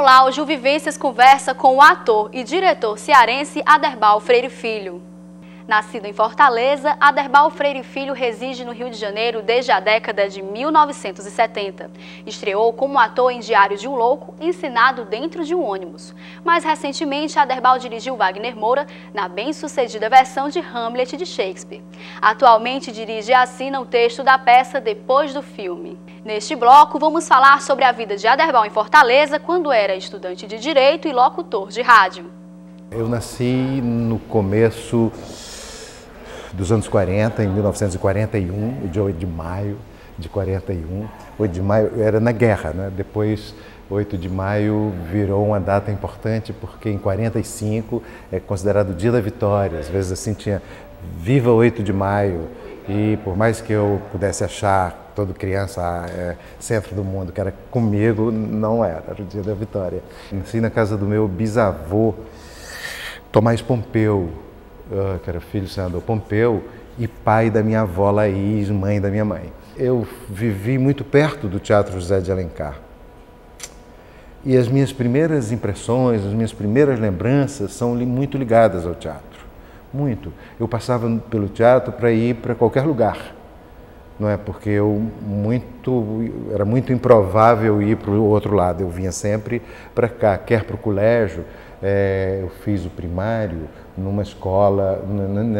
Olá, hoje o Vivências conversa com o ator e diretor cearense Aderbal Freire Filho. Nascido em Fortaleza, Aderbal Freire Filho reside no Rio de Janeiro desde a década de 1970. Estreou como ator em Diário de um Louco, ensinado dentro de um ônibus. Mais recentemente, Aderbal dirigiu Wagner Moura na bem-sucedida versão de Hamlet de Shakespeare. Atualmente dirige e assina o texto da peça Depois do Filme. Neste bloco, vamos falar sobre a vida de Aderbal em Fortaleza quando era estudante de Direito e locutor de rádio. Eu nasci no começo dos anos 40, em 1941, dia 8 de maio de 41. 8 de maio era na guerra, né? Depois, 8 de maio virou uma data importante porque em 45 é considerado o dia da vitória. Às vezes assim tinha Viva 8 de maio e por mais que eu pudesse achar toda criança centro do mundo, que era comigo, não era o dia da vitória. Nasci na casa do meu bisavô, Tomás Pompeu, que era filho do senador Pompeu e pai da minha avó Laís, mãe da minha mãe. Eu vivi muito perto do Teatro José de Alencar. E as minhas primeiras impressões, as minhas primeiras lembranças são muito ligadas ao teatro. Muito. Eu passava pelo teatro para ir para qualquer lugar. Não é porque era muito improvável ir para o outro lado. Eu vinha sempre para cá, quer para o colégio. Eu fiz o primário numa escola,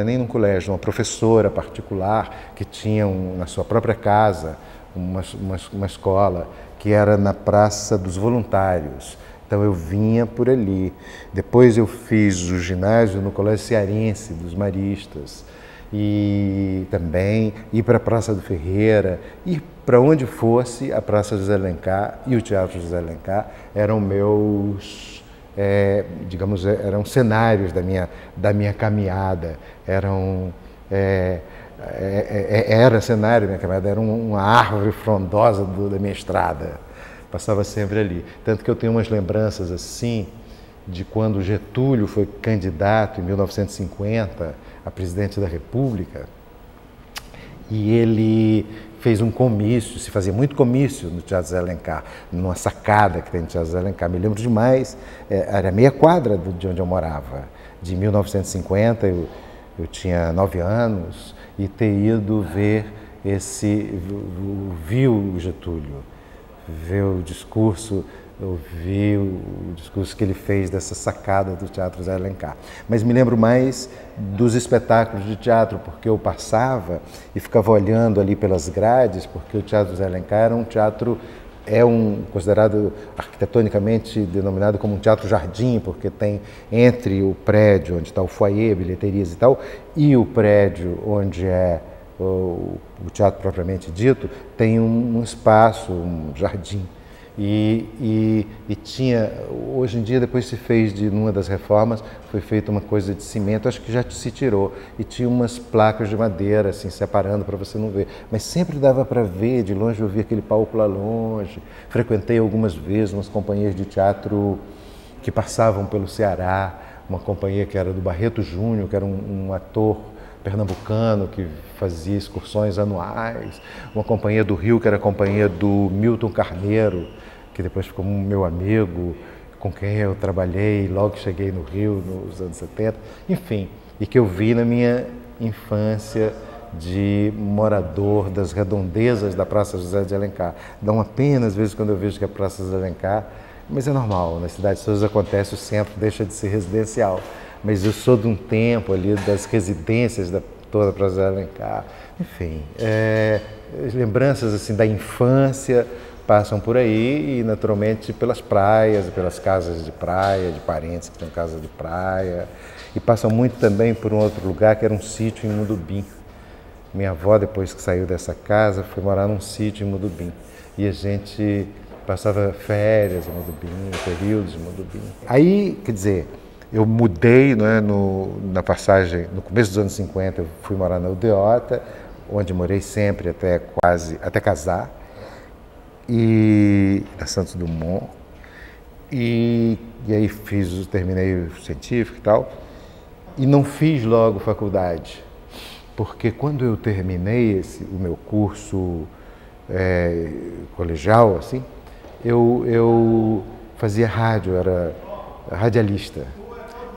nem num colégio, uma professora particular que tinha na sua própria casa uma escola que era na Praça dos Voluntários. Então eu vinha por ali. Depois eu fiz o ginásio no Colégio Cearense dos Maristas e também ir para a Praça do Ferreira, ir para onde fosse, a Praça José Alencar e o Teatro José Alencar eram meus digamos, eram cenários da minha caminhada, era cenário da minha caminhada, era uma árvore frondosa da minha estrada, passava sempre ali. Tanto que eu tenho umas lembranças assim, de quando Getúlio foi candidato em 1950 a presidente da República, e ele fez um comício, se fazia muito comício no Teatro José Alencar, numa sacada que tem no Teatro José Alencar. Me lembro demais, era meia quadra de onde eu morava. De 1950, eu tinha 9 anos e ter ido ver viu o Getúlio, ver o discurso, ouvi o discurso que ele fez dessa sacada do Teatro José Alencar. Mas me lembro mais dos espetáculos de teatro, porque eu passava e ficava olhando ali pelas grades, porque o Teatro José Alencar era um teatro, considerado arquitetonicamente denominado como um teatro-jardim, porque tem entre o prédio onde está o foyer, bilheterias e tal, e o prédio onde é o teatro propriamente dito, tem um espaço, um jardim. E tinha, hoje em dia, depois se fez, numa das reformas, foi feita uma coisa de cimento, acho que já se tirou, e tinha umas placas de madeira, assim, separando para você não ver. Mas sempre dava para ver, de longe eu via aquele palco lá longe. Frequentei algumas vezes umas companhias de teatro que passavam pelo Ceará, uma companhia que era do Barreto Júnior, que era um ator pernambucano que fazia excursões anuais, uma companhia do Rio, que era a companhia do Milton Carneiro, que depois ficou meu amigo, com quem eu trabalhei logo que cheguei no Rio, nos anos 70, enfim, e que eu vi na minha infância de morador das redondezas da Praça José de Alencar. Dá uma pena, às vezes, quando eu vejo que a Praça José de Alencar, mas é normal, nas cidades todas acontece, o centro deixa de ser residencial. Mas eu sou de um tempo ali das residências toda a Praça José de Alencar. Enfim, as lembranças assim, da infância passam por aí e naturalmente pelas praias, pelas casas de praia, de parentes que têm casa de praia. E passam muito também por um outro lugar que era um sítio em Mudubim. Minha avó, depois que saiu dessa casa, foi morar num sítio em Mudubim. E a gente passava férias em Mudubim, períodos em Mudubim. Aí, quer dizer, eu mudei, né, na passagem, no começo dos anos 50, eu fui morar na Aldeota, onde morei sempre até casar, e na Santos Dumont, e aí terminei o científico e tal, e não fiz logo faculdade, porque quando eu terminei o meu curso colegial, assim, eu fazia rádio, era radialista.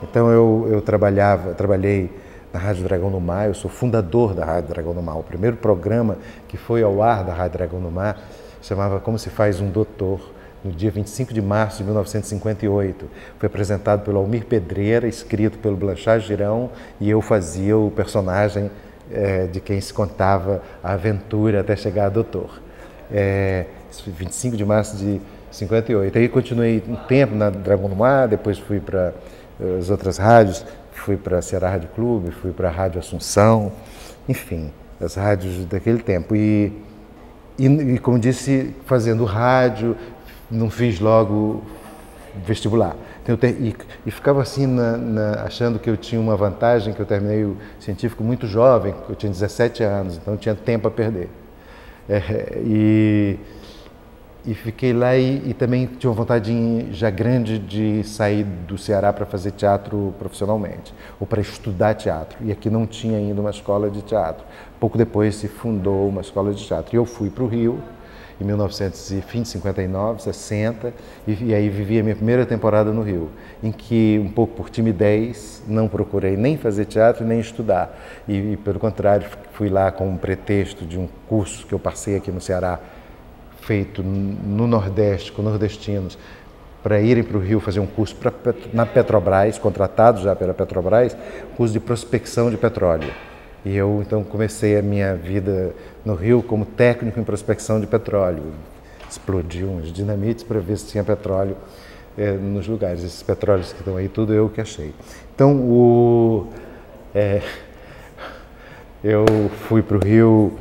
Então eu trabalhei na Rádio Dragão do Mar, eu sou fundador da Rádio Dragão do Mar. O primeiro programa que foi ao ar da Rádio Dragão do Mar chamava Como se faz um doutor, no dia 25 de março de 1958. Foi apresentado pelo Almir Pedreira, escrito pelo Blanchard Girão, e eu fazia o personagem de quem se contava a aventura até chegar a doutor. 25 de março de 58. Aí continuei um tempo na Dragão do Mar, depois fui para as outras rádios, fui para a Ceará Rádio Clube, fui para a Rádio Assunção, enfim, as rádios daquele tempo. E como disse, fazendo rádio, não fiz logo vestibular. Então, e ficava assim, achando que eu tinha uma vantagem, que eu terminei o científico muito jovem, eu tinha 17 anos, então eu tinha tempo a perder. E fiquei lá e também tinha uma vontade já grande de sair do Ceará para fazer teatro profissionalmente, ou para estudar teatro. E aqui não tinha ainda uma escola de teatro. Pouco depois se fundou uma escola de teatro. E eu fui para o Rio, em 1959, 60, e aí vivi a minha primeira temporada no Rio, em que, um pouco por timidez, não procurei nem fazer teatro nem estudar. E pelo contrário, fui lá com um pretexto de um curso que eu passei aqui no Ceará, feito no Nordeste, com nordestinos, para irem para o Rio fazer um curso na Petrobras, contratado já pela Petrobras, curso de prospecção de petróleo. E eu, então, comecei a minha vida no Rio como técnico em prospecção de petróleo. Explodiu uns dinamites para ver se tinha petróleo nos lugares. Esses petróleos que estão aí, tudo eu que achei. Então, eu fui para o Rio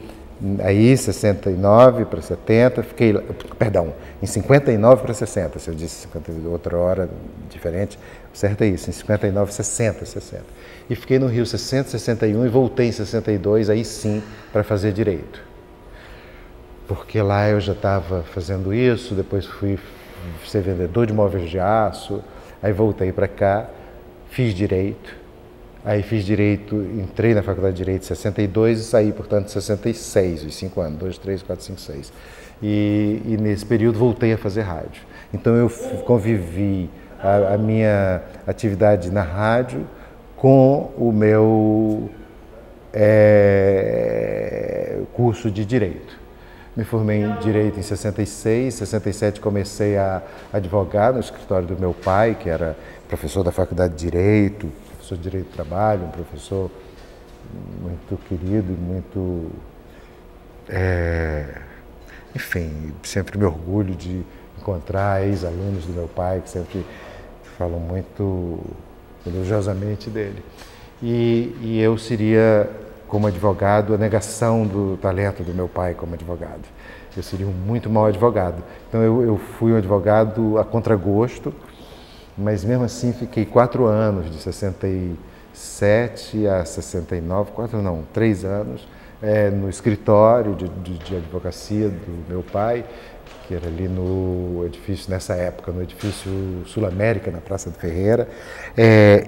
aí, 69 para 70, fiquei, perdão, em 59 para 60, se eu disse 50, outra hora diferente, certo é isso, em 59, 60. E fiquei no Rio 60, 61 e voltei em 62, aí sim, para fazer direito. Porque lá eu já estava fazendo isso, depois fui ser vendedor de móveis de aço, aí voltei para cá, fiz direito. Aí fiz direito, entrei na faculdade de direito em 62 e saí, portanto, em 66, os 5 anos, 2, 3, 4, 5, 6. E nesse período voltei a fazer rádio. Então eu convivi a minha atividade na rádio com o meu curso de direito. Me formei em direito em 66, em 67 comecei a advogar no escritório do meu pai, que era professor da faculdade de direito, professor de Direito do Trabalho, um professor muito querido, muito... enfim, sempre me orgulho de encontrar ex-alunos do meu pai, que sempre falam muito elogiosamente dele. E eu seria, como advogado, a negação do talento do meu pai como advogado. Eu seria um muito mau advogado. Então eu fui um advogado a contragosto, mas mesmo assim fiquei 4 anos, de 67 a 69, 3 anos, no escritório de advocacia do meu pai, que era ali no edifício, nessa época, no edifício Sul América, na Praça do Ferreira,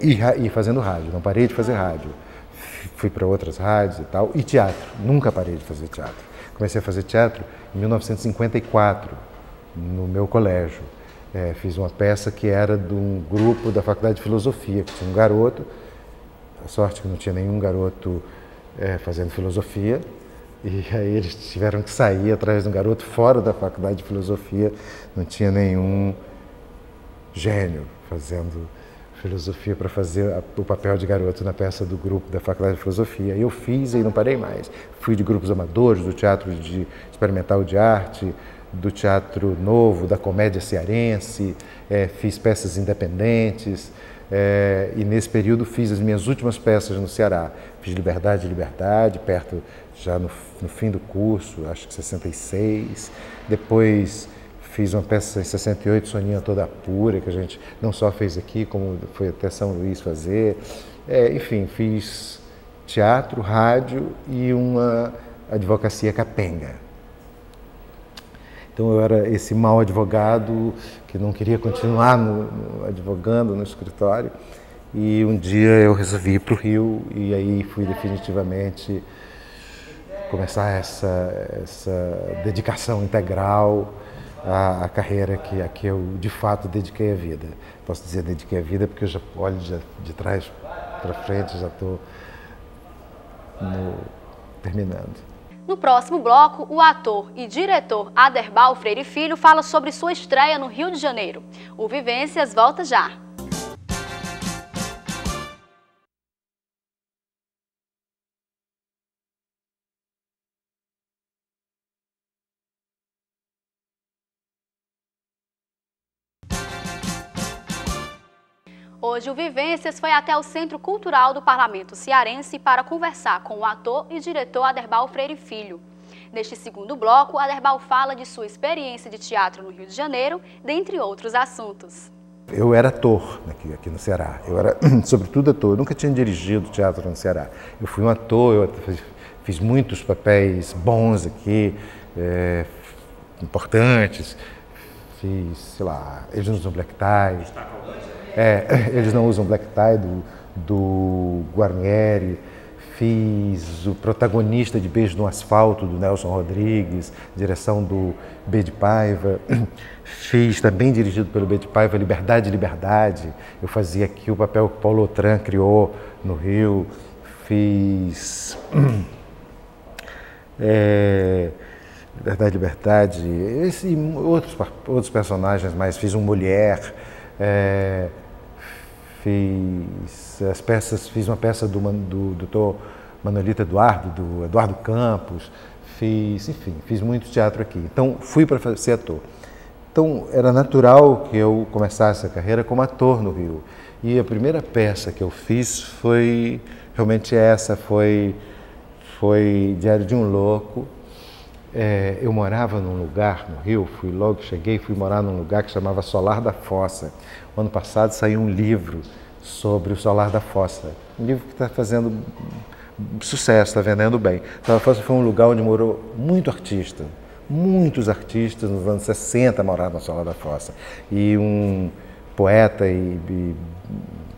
e fazendo rádio. Não parei de fazer rádio. Fui para outras rádios e tal, e teatro. Nunca parei de fazer teatro. Comecei a fazer teatro em 1954, no meu colégio. Fiz uma peça que era de um grupo da Faculdade de Filosofia, que tinha um garoto, a sorte que não tinha nenhum garoto fazendo filosofia, e aí eles tiveram que sair atrás de um garoto fora da Faculdade de Filosofia, não tinha nenhum gênio fazendo filosofia para fazer o papel de garoto na peça do grupo da Faculdade de Filosofia. Eu fiz e não parei mais. Fui de grupos amadores, do Teatro Experimental de Arte, do Teatro Novo, da Comédia Cearense, fiz peças independentes, e nesse período fiz as minhas últimas peças no Ceará. Fiz Liberdade, perto, já no fim do curso, acho que 66. Depois fiz uma peça em 68, Soninha Toda Pura, que a gente não só fez aqui, como foi até São Luís fazer. Enfim, fiz teatro, rádio e uma advocacia capenga. Então eu era esse mau advogado que não queria continuar advogando no escritório, e um dia eu resolvi ir para o Rio e aí fui definitivamente começar essa dedicação integral a carreira a que eu, de fato, dediquei a vida. Posso dizer dediquei a vida porque eu já olho de trás para frente, já estou terminando. No próximo bloco, o ator e diretor Aderbal Freire Filho fala sobre sua estreia no Rio de Janeiro. O Vivências volta já! Hoje, o Vivências foi até o Centro Cultural do Parlamento Cearense para conversar com o ator e diretor Aderbal Freire Filho. Neste segundo bloco, Aderbal fala de sua experiência de teatro no Rio de Janeiro, dentre outros assuntos. Eu era ator aqui no Ceará, eu era sobretudo ator, eu nunca tinha dirigido teatro no Ceará. Eu fui um ator, eu fiz muitos papéis bons aqui, importantes, fiz, sei lá, Eles Não Usam Black Tie. Eles Não Usam Black Tie, do Guarnieri. Fiz o protagonista de Beijo no Asfalto, do Nelson Rodrigues, direção do B. de Paiva. Fiz, também dirigido pelo B. de Paiva, Liberdade, Liberdade. Eu fazia aqui o papel que Paulo Autran criou no Rio. Fiz Liberdade, Liberdade, outros personagens, mas fiz um Mulher. Fiz uma peça do Dr. Manolito Eduardo, do Eduardo Campos, fiz muito teatro aqui. Então, fui para ser ator. Então, era natural que eu começasse a carreira como ator no Rio. E a primeira peça que eu fiz foi realmente essa, foi Diário de um Louco. Eu morava num lugar no Rio, fui morar num lugar que chamava Solar da Fossa. O ano passado saiu um livro sobre o Solar da Fossa, um livro que está fazendo sucesso, está vendendo bem. Solar da Fossa foi um lugar onde morou muitos artistas nos anos 60 moraram no Solar da Fossa. E um poeta e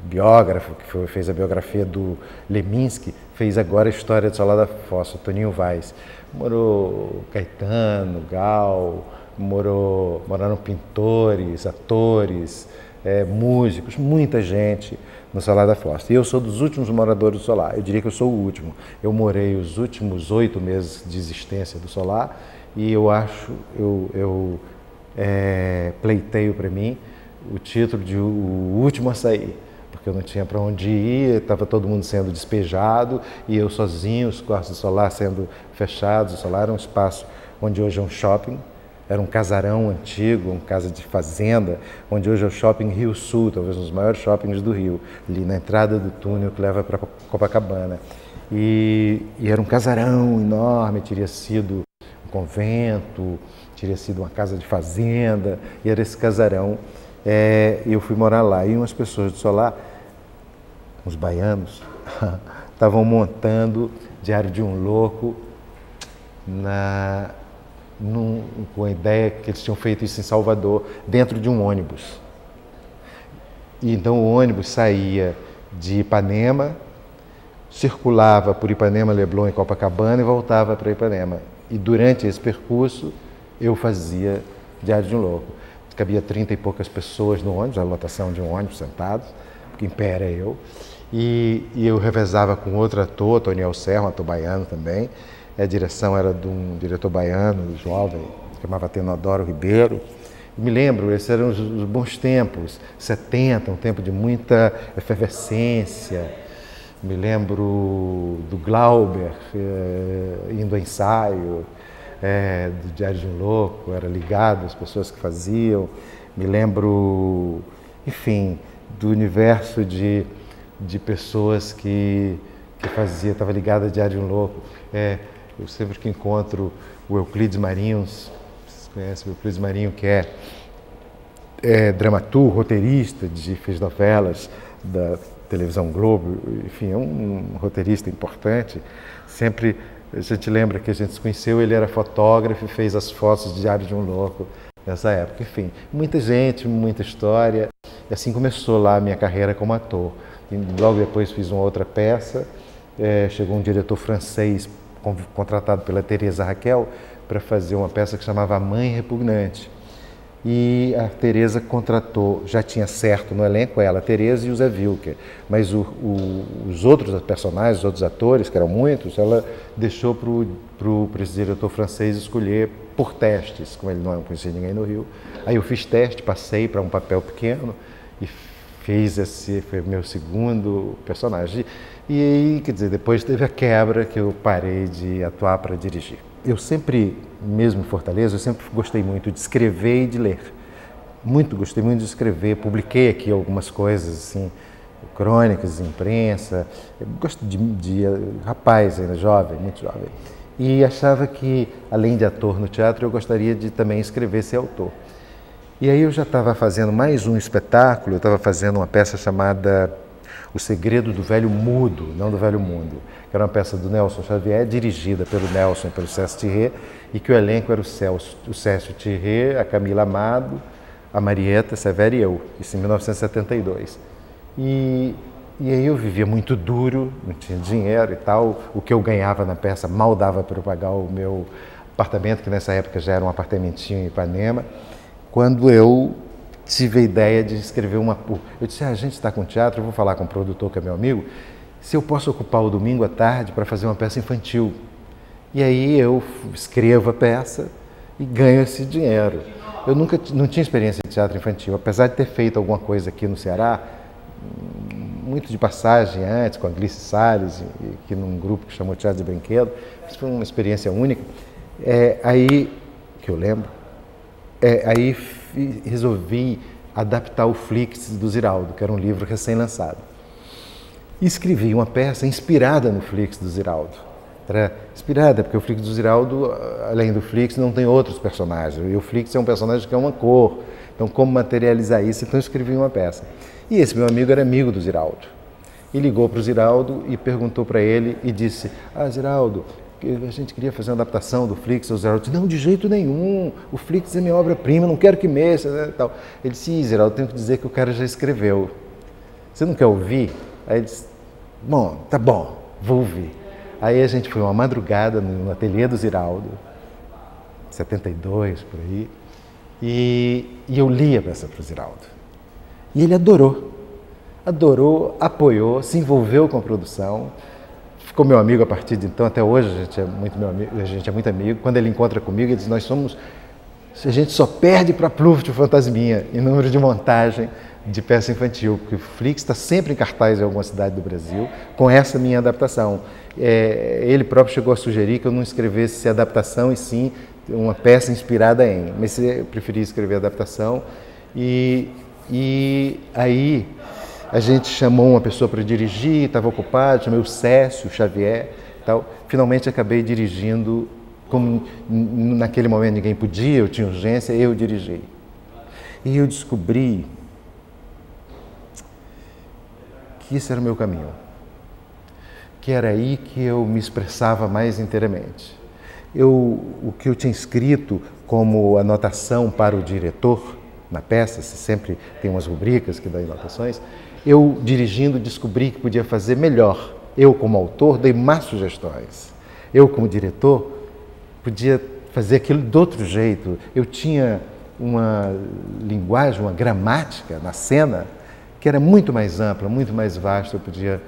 biógrafo, que fez a biografia do Leminski, fez agora a história do Solar da Fossa, Toninho Vaz. Morou Caetano, Gal, moraram pintores, atores, músicos, muita gente no Solar da Fossa. E eu sou dos últimos moradores do Solar, eu diria que eu sou o último. Eu morei os últimos 8 meses de existência do Solar e eu pleiteio para mim o título de o último a sair, porque eu não tinha para onde ir, estava todo mundo sendo despejado e eu sozinho, os quartos do Solar sendo fechados. O Solar era um espaço onde hoje é um shopping, era um casarão antigo, uma casa de fazenda, onde hoje é o Shopping Rio Sul, talvez um dos maiores shoppings do Rio, ali na entrada do túnel que leva para Copacabana. E era um casarão enorme, teria sido um convento, teria sido uma casa de fazenda, e era esse casarão. E eu fui morar lá, e umas pessoas do Solar, uns baianos, estavam montando Diário de um Louco com a ideia que eles tinham feito isso em Salvador, dentro de um ônibus. E então o ônibus saía de Ipanema, circulava por Ipanema, Leblon e Copacabana e voltava para Ipanema. E durante esse percurso eu fazia Diário de um Louco. Cabia 30 e poucas pessoas no ônibus, a lotação de um ônibus sentados, porque em pé era eu. E eu revezava com outro ator, Toniel Serra, um ator baiano também. A direção era de um diretor baiano, jovem, chamava Tenodoro Ribeiro. Me lembro, esses eram os bons tempos, 70, um tempo de muita efervescência. Me lembro do Glauber indo ao ensaio, do Diário de um Louco, era ligado às pessoas que faziam. Me lembro, enfim, do universo de pessoas que fazia, estava ligado a Diário de um Louco. Eu sempre que encontro o Euclides Marinho, vocês conhecem o Euclides Marinho, que é dramaturgo, roteirista, fez novelas da televisão Globo, enfim, é um roteirista importante. Sempre a gente lembra que a gente se conheceu, ele era fotógrafo e fez as fotos de Diário de um Louco nessa época. Enfim, muita gente, muita história. E assim começou lá a minha carreira como ator. E logo depois fiz uma outra peça, chegou um diretor francês contratado pela Teresa Raquel para fazer uma peça que chamava A Mãe Repugnante. e a Teresa contratou, já tinha certo no elenco ela, a Teresa e o Zé Wilker, mas os outros personagens, os outros atores, que eram muitos, ela deixou para o diretor francês escolher por testes, como ele não conhecia ninguém no Rio. Aí eu fiz teste, passei para um papel pequeno e fiz esse, foi meu segundo personagem. E aí, quer dizer, depois teve a quebra que eu parei de atuar para dirigir. Eu sempre, mesmo em Fortaleza, eu sempre gostei muito de escrever e de ler. Gostei muito de escrever, publiquei aqui algumas coisas, assim, crônicas, imprensa. Eu gosto de rapaz ainda, jovem, muito jovem. E achava que, além de ator no teatro, eu gostaria de também escrever, ser autor. E aí eu já estava fazendo mais um espetáculo, eu estava fazendo uma peça chamada O Segredo do Velho Mudo, não do Velho Mundo, que era uma peça do Nelson Xavier, dirigida pelo Nelson e pelo César Thierry, e que o elenco era o César Thierry, a Camila Amado, a Marieta Severo e eu, isso em 1972. E aí eu vivia muito duro, não tinha dinheiro e tal, o que eu ganhava na peça mal dava para eu pagar o meu apartamento, que nessa época já era um apartamentinho em Ipanema, quando eu tive a ideia de escrever uma... Eu disse, a gente está com teatro, eu vou falar com o produtor, que é meu amigo, se eu posso ocupar o domingo à tarde para fazer uma peça infantil. E aí eu escrevo a peça e ganho esse dinheiro. Eu não tinha experiência de teatro infantil, apesar de ter feito alguma coisa aqui no Ceará, muito de passagem antes, com a Glice Salles, que num grupo que chamou Teatro de Brinquedo, isso foi uma experiência única. Aí, que eu lembro, aí resolvi adaptar o Flix do Ziraldo, que era um livro recém-lançado. E escrevi uma peça inspirada no Flix do Ziraldo. Era inspirada, porque o Flix do Ziraldo, além do Flix, não tem outros personagens. E o Flix é um personagem que é uma cor. Então, como materializar isso? Então, eu escrevi uma peça. E esse meu amigo era amigo do Ziraldo. E ligou para o Ziraldo e perguntou para ele e disse, Ziraldo, a gente queria fazer uma adaptação do Flix. O Ziraldo disse, não, de jeito nenhum, o Flix é minha obra-prima, não quero que mexa. Né, tal. Ele disse, Ziraldo, tenho que dizer que o cara já escreveu. Você não quer ouvir? Aí ele disse, bom, tá bom, vou ouvir. Aí a gente foi uma madrugada no ateliê do Ziraldo, 72, por aí, e eu li a peça para o Ziraldo. E ele adorou, apoiou, se envolveu com a produção, ficou meu amigo a partir de então, até hoje a gente é muito amigo. Quando ele encontra comigo, ele diz, a gente só perde para Pluft, o Fantasminha, em número de montagem de peça infantil, porque o Flix está sempre em cartaz em alguma cidade do Brasil, com essa minha adaptação. Ele próprio chegou a sugerir que eu não escrevesse adaptação e sim uma peça inspirada em, mas eu preferi escrever adaptação. E aí a gente chamou uma pessoa para dirigir, estava ocupado, chamei o Cécio Xavier, tal. Finalmente acabei dirigindo, como naquele momento ninguém podia, eu tinha urgência, eu dirigi. E eu descobri que esse era o meu caminho, que era aí que eu me expressava mais inteiramente. O que eu tinha escrito como anotação para o diretor na peça, sempre tem umas rubricas que dão anotações, eu dirigindo descobri que podia fazer melhor. Eu como autor dei más sugestões. Eu como diretor podia fazer aquilo de outro jeito. Eu tinha uma linguagem, uma gramática na cena que era muito mais ampla, muito mais vasta, eu podia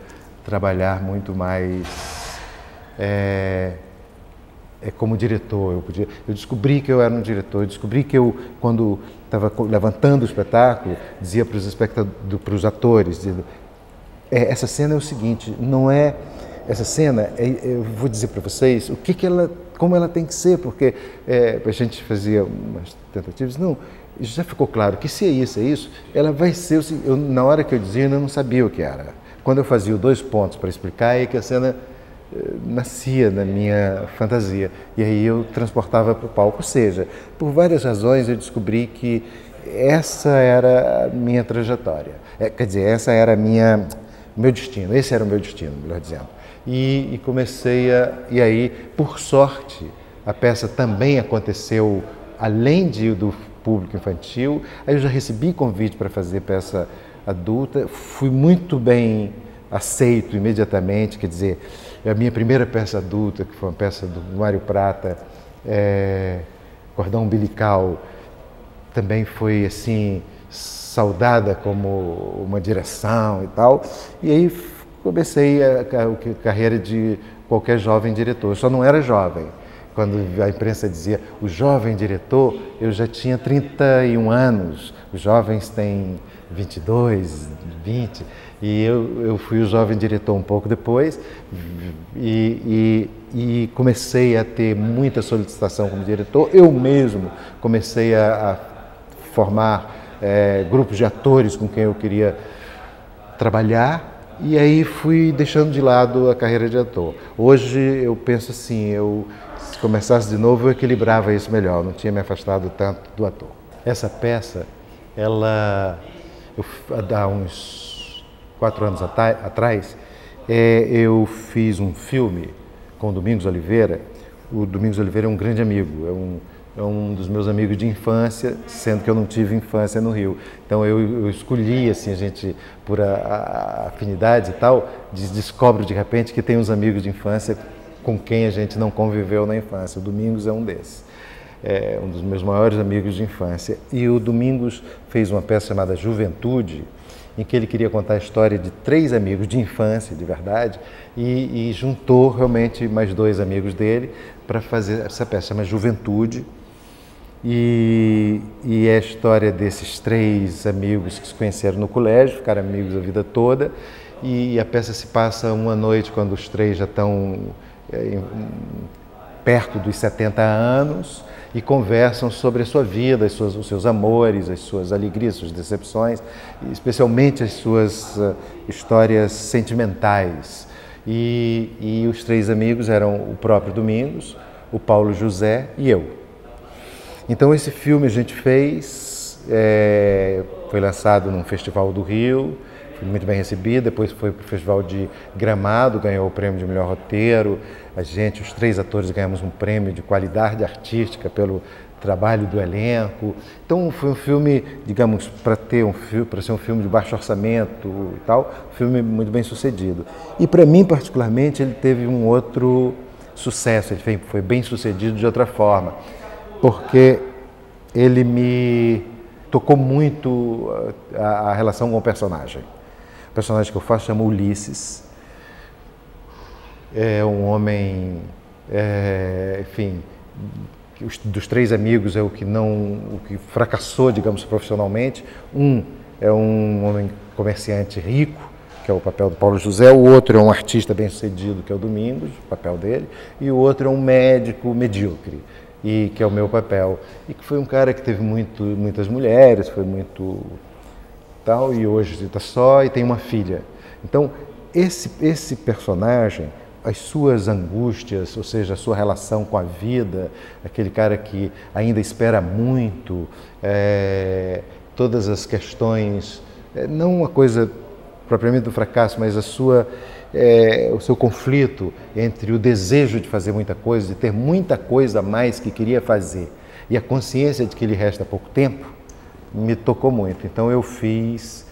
trabalhar muito mais como diretor. Eu descobri que eu era um diretor, eu descobri que eu, quando estava levantando o espetáculo, dizia para os espectadores, para os atores, dizendo, essa cena é o seguinte, não é... Essa cena, eu vou dizer para vocês como ela tem que ser, porque a gente fazia umas tentativas, não, já ficou claro que se é isso, ela vai ser... na hora que eu dizia, eu não sabia o que era. Quando eu fazia os 2 pontos para explicar, é que a cena nascia na minha fantasia. E aí eu transportava para o palco. Ou seja, por várias razões eu descobri que essa era a minha trajetória. Quer dizer, essa era meu destino, esse era o meu destino, melhor dizendo. E comecei e aí, por sorte, a peça também aconteceu além do público infantil. Aí eu já recebi convite para fazer peça adulta, fui muito bem aceito imediatamente, quer dizer, a minha primeira peça adulta, que foi uma peça do Mário Prata, Cordão Umbilical, também foi assim saudada como uma direção e tal. E aí comecei a carreira de qualquer jovem diretor. Eu só não era jovem. Quando a imprensa dizia o jovem diretor, eu já tinha 31 anos. Os jovens têm 22, 20. E eu fui o jovem diretor um pouco depois e comecei a ter muita solicitação como diretor. Eu mesmo comecei a formar grupos de atores com quem eu queria trabalhar. E aí fui deixando de lado a carreira de ator. Hoje eu penso assim, se começasse de novo eu equilibrava isso melhor, não tinha me afastado tanto do ator. Essa peça, há uns 4 anos atrás, eu fiz um filme com o Domingos Oliveira. O Domingos Oliveira é um grande amigo, é um dos meus amigos de infância, sendo que eu não tive infância no Rio. Então eu escolhi, assim, a gente, por afinidade e tal, descobre de repente que tem uns amigos de infância com quem a gente não conviveu na infância. O Domingos é um desses, é um dos meus maiores amigos de infância. E o Domingos fez uma peça chamada Juventude, em que ele queria contar a história de 3 amigos de infância, de verdade, e juntou realmente mais 2 amigos dele para fazer essa peça, chama Juventude. E é a história desses 3 amigos que se conheceram no colégio, ficaram amigos a vida toda, e a peça se passa uma noite quando os 3 já estão perto dos 70 anos e conversam sobre a sua vida, os seus amores, as suas alegrias, as suas decepções, especialmente as suas histórias sentimentais. E os 3 amigos eram o próprio Domingos, o Paulo José e eu. Então esse filme a gente fez, foi lançado num festival do Rio, foi muito bem recebido, depois foi para o Festival de Gramado, ganhou o prêmio de melhor roteiro. Os 3 atores ganhamos um prêmio de qualidade artística pelo trabalho do elenco. Então foi um filme, digamos, para ser um filme de baixo orçamento e tal, um filme muito bem sucedido. E para mim particularmente ele teve um outro sucesso, ele foi bem sucedido de outra forma, porque ele me tocou muito a relação com o personagem. O personagem que eu faço chama Ulisses. É um homem, enfim, dos 3 amigos é o que fracassou, digamos, profissionalmente. Um é um homem comerciante rico, que é o papel do Paulo José. O outro é um artista bem-sucedido, que é o Domingos, o papel dele. E o outro é um médico medíocre, que é o meu papel. E que foi um cara que teve muitas mulheres, foi muito tal, e hoje está só e tem uma filha. Então, esse personagem, as suas angústias, ou seja, a sua relação com a vida, aquele cara que ainda espera muito, todas as questões, não uma coisa propriamente do fracasso, mas o seu conflito entre o desejo de fazer muita coisa, de ter muita coisa a mais que queria fazer, e a consciência de que lhe resta pouco tempo, me tocou muito. Então eu fiz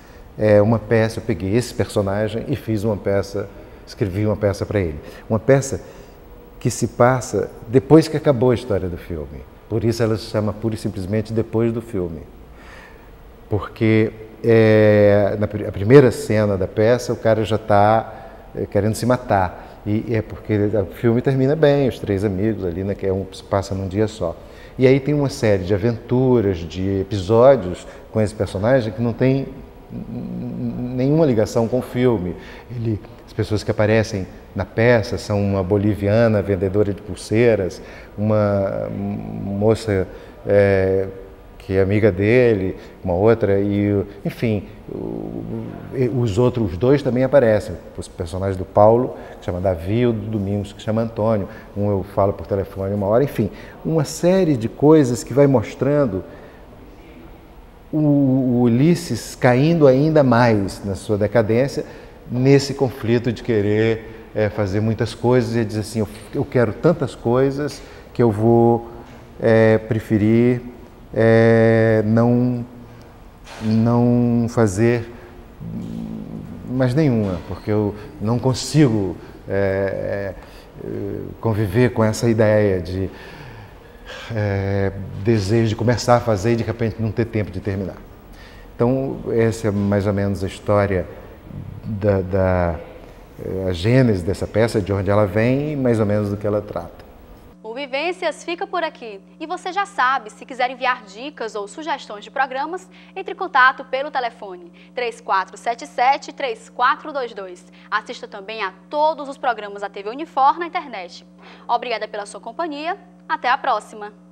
uma peça, eu peguei esse personagem e escrevi uma peça para ele. Uma peça que se passa depois que acabou a história do filme. Por isso ela se chama pura e simplesmente Depois do Filme. Porque na primeira cena da peça o cara já está querendo se matar. E é porque o filme termina bem, os 3 amigos ali, né, que se passa num dia só. E aí tem uma série de aventuras, de episódios com esse personagem que não tem nenhuma ligação com o filme. As pessoas que aparecem na peça são uma boliviana vendedora de pulseiras, uma moça que é amiga dele, uma outra, enfim, os outros 2 também aparecem. Os personagens do Paulo, que chama Davi, e o do Domingos, que chama Antônio. Um eu falo por telefone uma hora, enfim, uma série de coisas que vai mostrando o Ulisses caindo ainda mais na sua decadência, nesse conflito de querer fazer muitas coisas e dizer assim, eu quero tantas coisas que eu vou preferir não fazer mais nenhuma, porque eu não consigo conviver com essa ideia desejo de começar a fazer e de repente não ter tempo de terminar. Então, essa é mais ou menos a história a gênese dessa peça, de onde ela vem e mais ou menos do que ela trata. O Vivências fica por aqui. E você já sabe, se quiser enviar dicas ou sugestões de programas, entre em contato pelo telefone 3477-3422. Assista também a todos os programas da TV Unifor na internet. Obrigada pela sua companhia. Até a próxima!